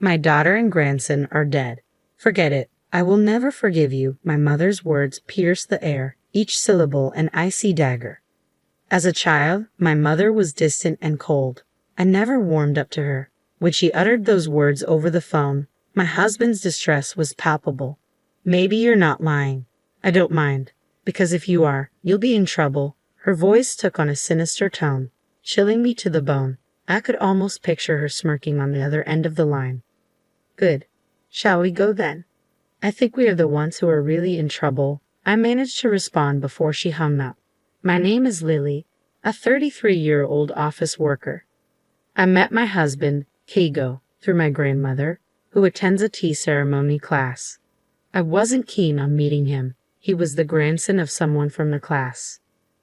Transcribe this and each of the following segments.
My daughter and grandson are dead. Forget it. I will never forgive you. My mother's words pierced the air, each syllable an icy dagger. As a child, my mother was distant and cold. I never warmed up to her. When she uttered those words over the phone, my husband's distress was palpable. Maybe you're not lying. I don't mind. Because if you are, you'll be in trouble. Her voice took on a sinister tone, chilling me to the bone. I could almost picture her smirking on the other end of the line. Good. Shall we go then? I think we are the ones who are really in trouble. I managed to respond before she hung up. My name is Lily, a 33-year-old office worker. I met my husband, Keigo, through my grandmother, who attends a tea ceremony class. I wasn't keen on meeting him. He was the grandson of someone from the class.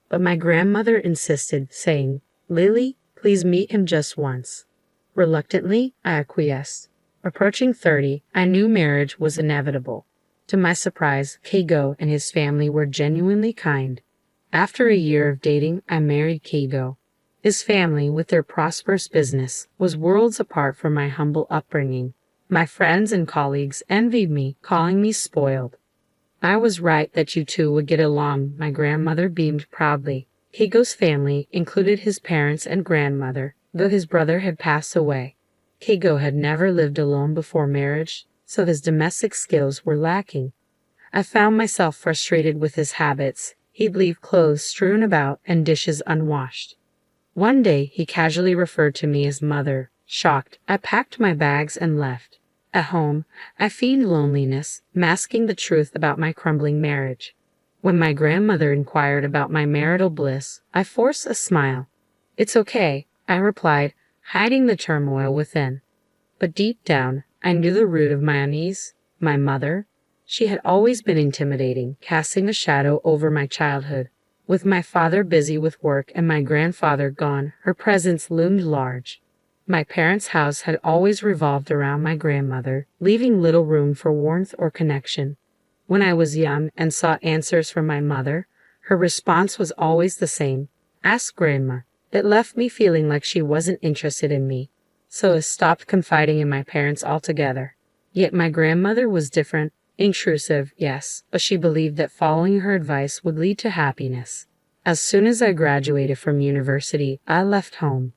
But my grandmother insisted, saying, "Lily, please meet him just once." Reluctantly, I acquiesced. Approaching 30, I knew marriage was inevitable. To my surprise, Keigo and his family were genuinely kind. After a year of dating, I married Keigo. His family, with their prosperous business, was worlds apart from my humble upbringing. My friends and colleagues envied me, calling me spoiled. I was right that you two would get along, my grandmother beamed proudly. Keigo's family included his parents and grandmother, though his brother had passed away. Keigo had never lived alone before marriage, so his domestic skills were lacking. I found myself frustrated with his habits. He'd leave clothes strewn about and dishes unwashed. One day, he casually referred to me as mother. Shocked, I packed my bags and left. At home, I feigned loneliness, masking the truth about my crumbling marriage. When my grandmother inquired about my marital bliss, I forced a smile. "It's okay," I replied, hiding the turmoil within. But deep down, I knew the root of my unease. My mother. She had always been intimidating, casting a shadow over my childhood. With my father busy with work and my grandfather gone, her presence loomed large. My parents' house had always revolved around my grandmother, leaving little room for warmth or connection. When I was young and sought answers from my mother, her response was always the same: "Ask Grandma." It left me feeling like she wasn't interested in me, so I stopped confiding in my parents altogether. Yet my grandmother was different. Intrusive, yes, but she believed that following her advice would lead to happiness. As soon as I graduated from university, I left home.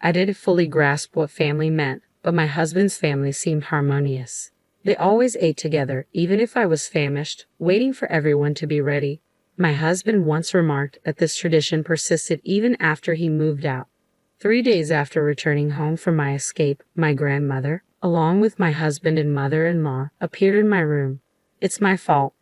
I didn't fully grasp what family meant, but my husband's family seemed harmonious. They always ate together, even if I was famished, waiting for everyone to be ready. My husband once remarked that this tradition persisted even after he moved out. 3 days after returning home from my escape, my grandmother, along with my husband and mother-in-law, appeared in my room. "It's my fault.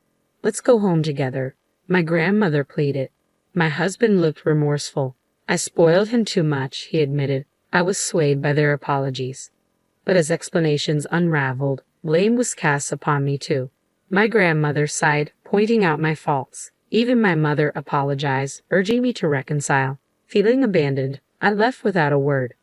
Let's go home together," my grandmother pleaded. My husband looked remorseful. "I spoiled him too much," he admitted. I was swayed by their apologies. But as explanations unraveled, blame was cast upon me too. My grandmother sighed, pointing out my faults. Even my mother apologized, urging me to reconcile. Feeling abandoned, I left without a word.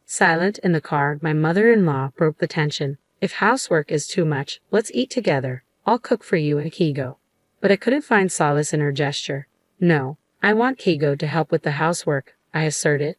Silent in the car, my mother-in-law broke the tension. "If housework is too much, let's eat together. I'll cook for you and Keigo." But I couldn't find solace in her gesture. "No, I want Keigo to help with the housework," I asserted.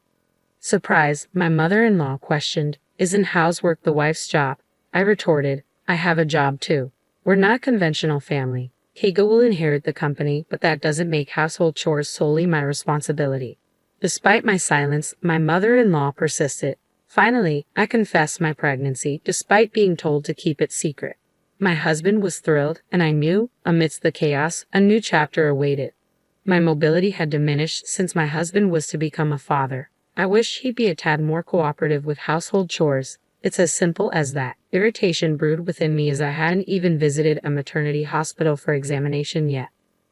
Surprised, my mother-in-law questioned, "Isn't housework the wife's job?" I retorted, "I have a job too. We're not a conventional family. Keigo will inherit the company, but that doesn't make household chores solely my responsibility." Despite my silence, my mother-in-law persisted. Finally, I confessed my pregnancy, despite being told to keep it secret. My husband was thrilled, and I knew, amidst the chaos, a new chapter awaited. My mobility had diminished since my husband was to become a father. I wished he'd be a tad more cooperative with household chores. It's as simple as that. Irritation brewed within me as I hadn't even visited a maternity hospital for examination yet.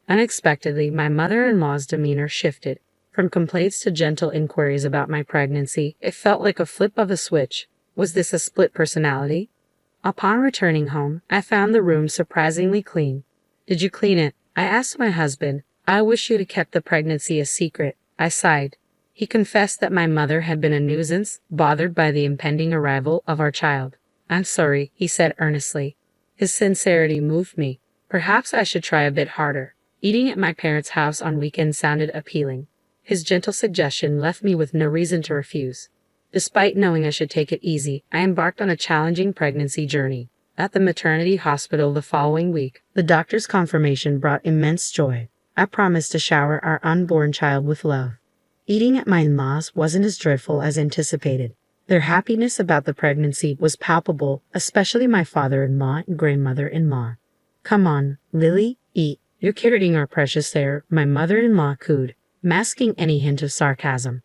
Unexpectedly, my mother-in-law's demeanor shifted. From complaints to gentle inquiries about my pregnancy, it felt like a flip of a switch. Was this a split personality? Upon returning home, I found the room surprisingly clean. "Did you clean it?" I asked my husband. "I wish you'd have kept the pregnancy a secret." I sighed. He confessed that my mother had been a nuisance, bothered by the impending arrival of our child. "I'm sorry," he said earnestly. His sincerity moved me. Perhaps I should try a bit harder. Eating at my parents' house on weekends sounded appealing. His gentle suggestion left me with no reason to refuse. Despite knowing I should take it easy, I embarked on a challenging pregnancy journey. At the maternity hospital the following week, the doctor's confirmation brought immense joy. I promised to shower our unborn child with love. Eating at my in-laws wasn't as dreadful as anticipated. Their happiness about the pregnancy was palpable, especially my father-in-law and grandmother-in-law. "Come on, Lily, eat. You're carrying our precious there," my mother-in-law cooed, masking any hint of sarcasm.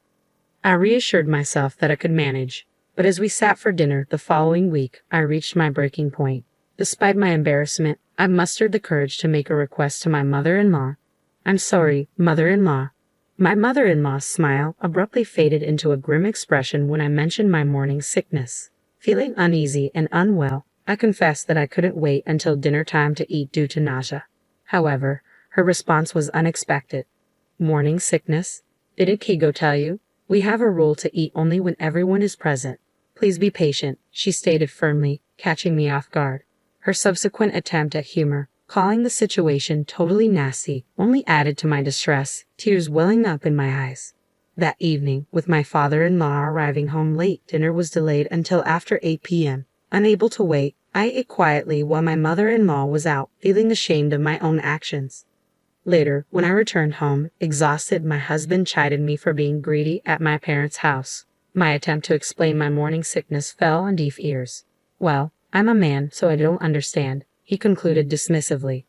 I reassured myself that I could manage, but as we sat for dinner the following week, I reached my breaking point. Despite my embarrassment, I mustered the courage to make a request to my mother-in-law. "I'm sorry, mother-in-law." My mother-in-law's smile abruptly faded into a grim expression when I mentioned my morning sickness. Feeling uneasy and unwell, I confessed that I couldn't wait until dinner time to eat due to nausea. However, her response was unexpected. "Morning sickness? Didn't Keigo tell you? We have a rule to eat only when everyone is present. Please be patient," she stated firmly, catching me off guard. Her subsequent attempt at humor, calling the situation totally nasty, only added to my distress, tears welling up in my eyes. That evening, with my father-in-law arriving home late, dinner was delayed until after 8 p.m. Unable to wait, I ate quietly while my mother-in-law was out, feeling ashamed of my own actions. Later, when I returned home, exhausted, my husband chided me for being greedy at my parents' house. My attempt to explain my morning sickness fell on deaf ears. "Well, I'm a man, so I don't understand," he concluded dismissively.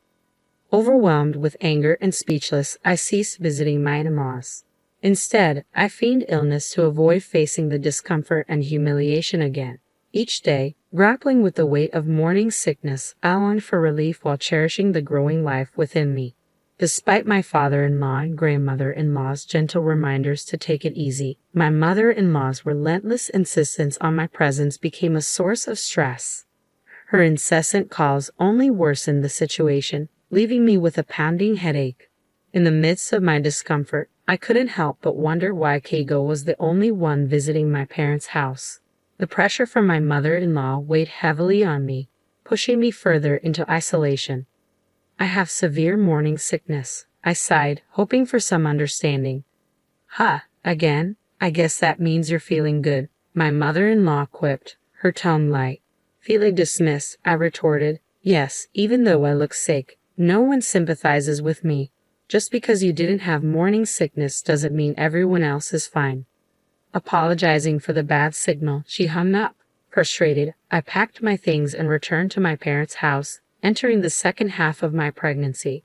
Overwhelmed with anger and speechless, I ceased visiting my in-laws. Instead, I feigned illness to avoid facing the discomfort and humiliation again. Each day, grappling with the weight of morning sickness, I longed for relief while cherishing the growing life within me. Despite my father-in-law and grandmother-in-law's gentle reminders to take it easy, my mother-in-law's relentless insistence on my presence became a source of stress. Her incessant calls only worsened the situation, leaving me with a pounding headache. In the midst of my discomfort, I couldn't help but wonder why Keigo was the only one visiting my parents' house. The pressure from my mother-in-law weighed heavily on me, pushing me further into isolation. "I have severe morning sickness," I sighed, hoping for some understanding. "Ha, again? I guess that means you're feeling good," my mother-in-law quipped, her tone light. Feeling dismissed, I retorted, "Yes, even though I look sick, no one sympathizes with me. Just because you didn't have morning sickness doesn't mean everyone else is fine." Apologizing for the bad signal, she hung up. Frustrated, I packed my things and returned to my parents' house, entering the second half of my pregnancy.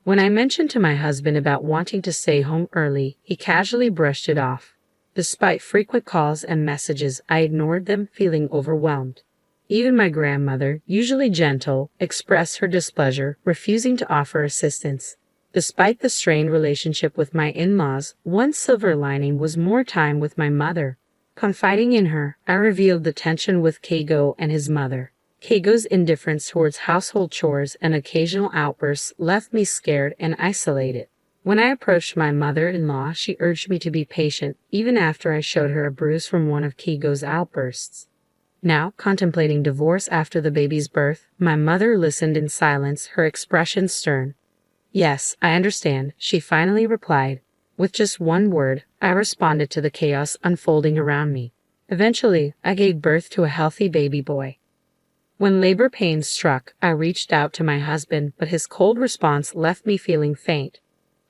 When I mentioned to my husband about wanting to stay home early, he casually brushed it off. Despite frequent calls and messages, I ignored them, feeling overwhelmed. Even my grandmother, usually gentle, expressed her displeasure, refusing to offer assistance. Despite the strained relationship with my in-laws, one silver lining was more time with my mother. Confiding in her, I revealed the tension with Keigo and his mother. Keigo's indifference towards household chores and occasional outbursts left me scared and isolated. When I approached my mother-in-law, she urged me to be patient, even after I showed her a bruise from one of Keigo's outbursts. Now, contemplating divorce after the baby's birth, my mother listened in silence, her expression stern. "Yes, I understand," she finally replied. With just one word, I responded to the chaos unfolding around me. Eventually, I gave birth to a healthy baby boy. When labor pains struck, I reached out to my husband, but his cold response left me feeling faint.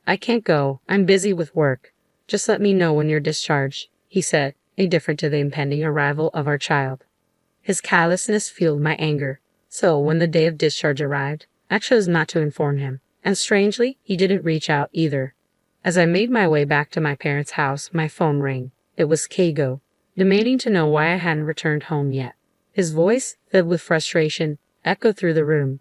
"I can't go. I'm busy with work. Just let me know when you're discharged," he said, indifferent to the impending arrival of our child. His callousness fueled my anger. So, when the day of discharge arrived, I chose not to inform him. And strangely, he didn't reach out either. As I made my way back to my parents' house, my phone rang. It was Keigo, demanding to know why I hadn't returned home yet. His voice, filled with frustration, echoed through the room.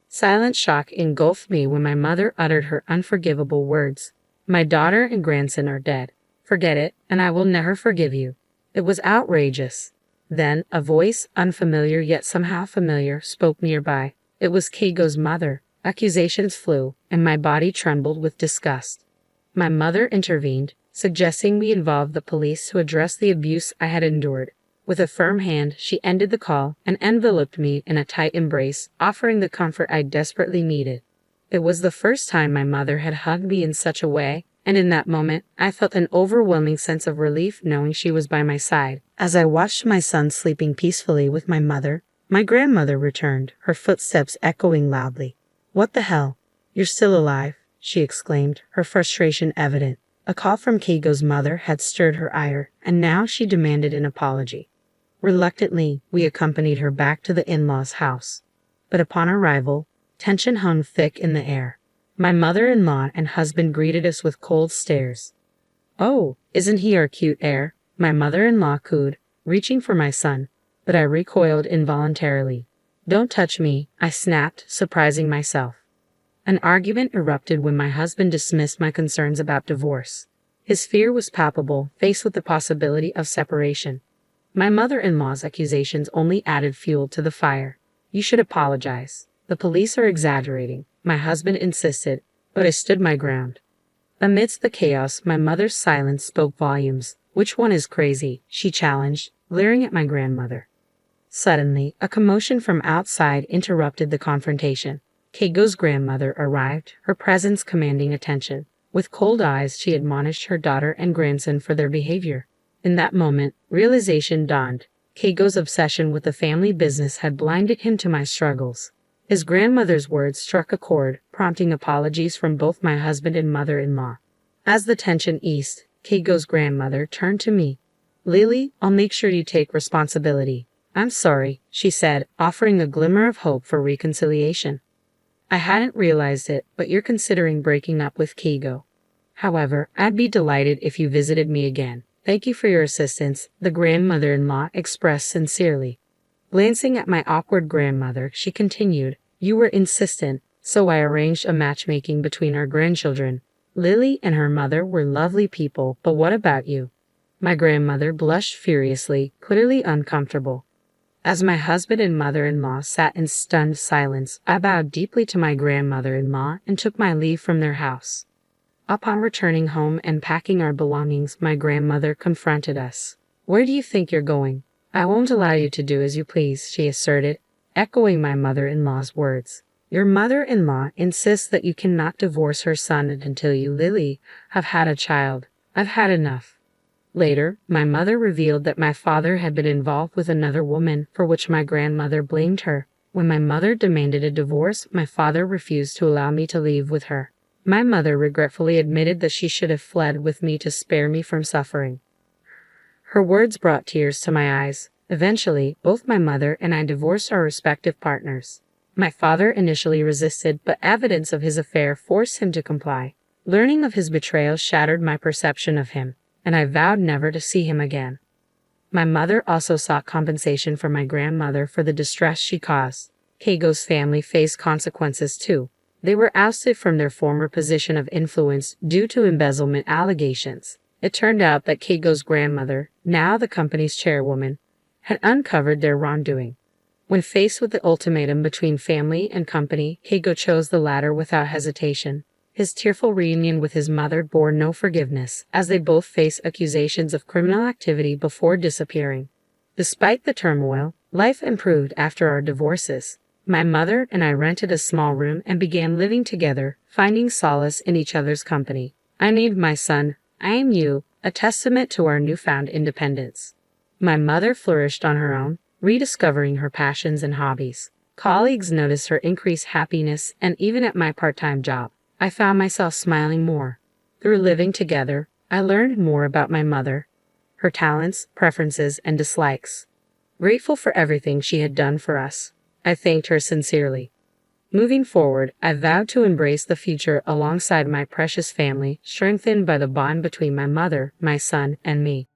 Silent shock engulfed me when my mother uttered her unforgivable words. "My daughter and grandson are dead. Forget it, and I will never forgive you." It was outrageous. Then, a voice, unfamiliar yet somehow familiar, spoke nearby. It was Keigo's mother. Accusations flew, and my body trembled with disgust. My mother intervened, suggesting we involve the police to address the abuse I had endured. With a firm hand, she ended the call and enveloped me in a tight embrace, offering the comfort I desperately needed. It was the first time my mother had hugged me in such a way, And in that moment, I felt an overwhelming sense of relief knowing she was by my side. As I watched my son sleeping peacefully with my mother, my grandmother returned, her footsteps echoing loudly. "What the hell? You're still alive," she exclaimed, her frustration evident. A call from Keigo's mother had stirred her ire, and now she demanded an apology. Reluctantly, we accompanied her back to the in-laws' house. But upon arrival, tension hung thick in the air. My mother-in-law and husband greeted us with cold stares. "Oh, isn't he our cute heir?" my mother-in-law cooed, reaching for my son, but I recoiled involuntarily. "Don't touch me," I snapped, surprising myself. An argument erupted when my husband dismissed my concerns about divorce. His fear was palpable, faced with the possibility of separation. My mother-in-law's accusations only added fuel to the fire. "You should apologize. The police are exaggerating," my husband insisted, but I stood my ground. Amidst the chaos, my mother's silence spoke volumes. "Which one is crazy?" she challenged, glaring at my grandmother. Suddenly, a commotion from outside interrupted the confrontation. Keigo's grandmother arrived, her presence commanding attention. With cold eyes, she admonished her daughter and grandson for their behavior. In that moment, realization dawned. Keigo's obsession with the family business had blinded him to my struggles. His grandmother's words struck a chord, prompting apologies from both my husband and mother-in-law. As the tension eased, Keigo's grandmother turned to me. "Lily, I'll make sure you take responsibility." "I'm sorry," she said, offering a glimmer of hope for reconciliation. "I hadn't realized it, but you're considering breaking up with Keigo. However, I'd be delighted if you visited me again. Thank you for your assistance," the grandmother-in-law expressed sincerely. Glancing at my awkward grandmother, she continued, "You were insistent, so I arranged a matchmaking between our grandchildren. Lily and her mother were lovely people, but what about you?" My grandmother blushed furiously, clearly uncomfortable. As my husband and mother-in-law sat in stunned silence, I bowed deeply to my grandmother-in-law and took my leave from their house. Upon returning home and packing our belongings, my grandmother confronted us. "Where do you think you're going?" "I won't allow you to do as you please," she asserted, echoing my mother-in-law's words. "Your mother-in-law insists that you cannot divorce her son until you, Lily, have had a child. I've had enough." Later, my mother revealed that my father had been involved with another woman, for which my grandmother blamed her. When my mother demanded a divorce, my father refused to allow me to leave with her. My mother regretfully admitted that she should have fled with me to spare me from suffering. Her words brought tears to my eyes. Eventually, both my mother and I divorced our respective partners. My father initially resisted, but evidence of his affair forced him to comply. Learning of his betrayal shattered my perception of him, and I vowed never to see him again. My mother also sought compensation from my grandmother for the distress she caused. Keigo's family faced consequences too. They were ousted from their former position of influence due to embezzlement allegations. It turned out that Keigo's grandmother, now the company's chairwoman, had uncovered their wrongdoing. When faced with the ultimatum between family and company, Keigo chose the latter without hesitation. His tearful reunion with his mother bore no forgiveness, as they both faced accusations of criminal activity before disappearing. Despite the turmoil, life improved after our divorces. My mother and I rented a small room and began living together, finding solace in each other's company. I named my son, "I Am You," a testament to our newfound independence. My mother flourished on her own, rediscovering her passions and hobbies. Colleagues noticed her increased happiness, and even at my part-time job, I found myself smiling more. Through living together, I learned more about my mother, her talents, preferences, and dislikes. Grateful for everything she had done for us, I thanked her sincerely. Moving forward, I vowed to embrace the future alongside my precious family, strengthened by the bond between my mother, my son, and me.